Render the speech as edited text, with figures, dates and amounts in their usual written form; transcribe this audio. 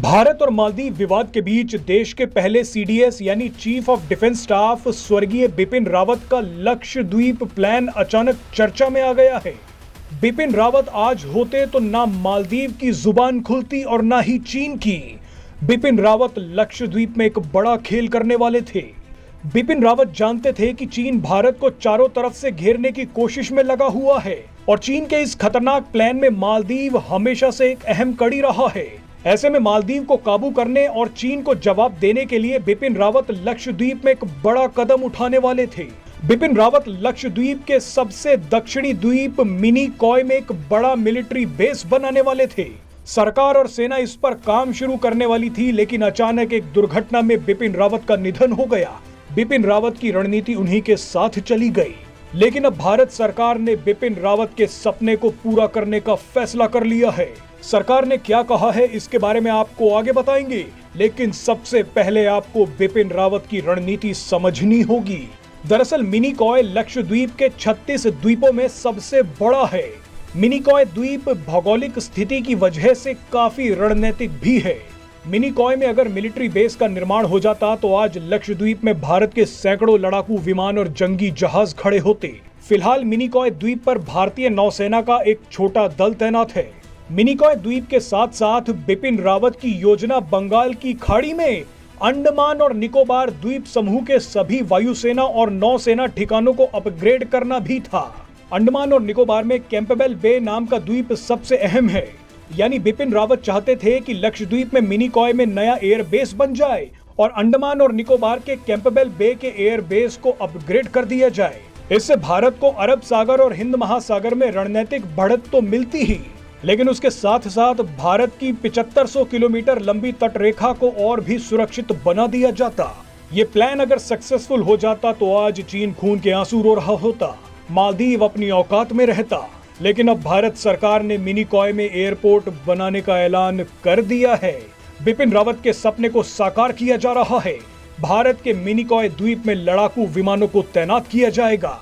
भारत और मालदीव विवाद के बीच देश के पहले सीडीएस यानी चीफ ऑफ डिफेंस स्टाफ स्वर्गीय बिपिन रावत का लक्षद्वीप प्लान अचानक चर्चा में आ गया है। बिपिन रावत आज होते तो ना मालदीव की जुबान खुलती और ना ही चीन की। बिपिन रावत लक्षद्वीप में एक बड़ा खेल करने वाले थे। बिपिन रावत जानते थे कि चीन भारत को चारों तरफ से घेरने की कोशिश में लगा हुआ है और चीन के इस खतरनाक प्लान में मालदीव हमेशा से एक अहम कड़ी रहा है। ऐसे में मालदीव को काबू करने और चीन को जवाब देने के लिए बिपिन रावत लक्षद्वीप में एक बड़ा कदम उठाने वाले थे। बिपिन रावत लक्षद्वीप के सबसे दक्षिणी द्वीप मिनिकॉय में एक बड़ा मिलिट्री बेस बनाने वाले थे। सरकार और सेना इस पर काम शुरू करने वाली थी, लेकिन अचानक एक दुर्घटना में बिपिन रावत का निधन हो गया। बिपिन रावत की रणनीति उन्हीं के साथ चली गई, लेकिन अब भारत सरकार ने बिपिन रावत के सपने को पूरा करने का फैसला कर लिया है। सरकार ने क्या कहा है इसके बारे में आपको आगे बताएंगे, लेकिन सबसे पहले आपको बिपिन रावत की रणनीति समझनी होगी। दरअसल मिनिकॉय लक्षद्वीप के 36 द्वीपों में सबसे बड़ा है। मिनिकॉय द्वीप भौगोलिक स्थिति की वजह से काफी रणनीतिक भी है। मिनिकॉय में अगर मिलिट्री बेस का निर्माण हो जाता तो आज लक्षद्वीप में भारत के सैकड़ों लड़ाकू विमान और जंगी जहाज खड़े होते। फिलहाल मिनिकॉय द्वीप पर भारतीय नौसेना का एक छोटा दल तैनात है। मिनिकॉय द्वीप के साथ साथ बिपिन रावत की योजना बंगाल की खाड़ी में अंडमान और निकोबार द्वीप समूह के सभी वायुसेना और नौसेना ठिकानों को अपग्रेड करना भी था। अंडमान और निकोबार में कैंपबेल बे नाम का द्वीप सबसे अहम है। यानी बिपिन रावत चाहते थे कि लक्षद्वीप में मिनिकॉय में नया एयरबेस बन जाए और अंडमान और निकोबार के कैंपबेल बे के एयरबेस को अपग्रेड कर दिया जाए। इससे भारत को अरब सागर और हिंद महासागर में रणनीतिक बढ़त तो मिलती ही, लेकिन उसके साथ साथ भारत की 7500 किलोमीटर लंबी तटरेखा को और भी सुरक्षित बना दिया जाता। ये प्लान अगर सक्सेसफुल हो जाता तो आज चीन खून के आंसू रो रहा होता, मालदीव अपनी औकात में रहता। लेकिन अब भारत सरकार ने मिनिकॉय में एयरपोर्ट बनाने का ऐलान कर दिया है। बिपिन रावत के सपने को साकार किया जा रहा है। भारत के मिनिकॉय द्वीप में लड़ाकू विमानों को तैनात किया जाएगा।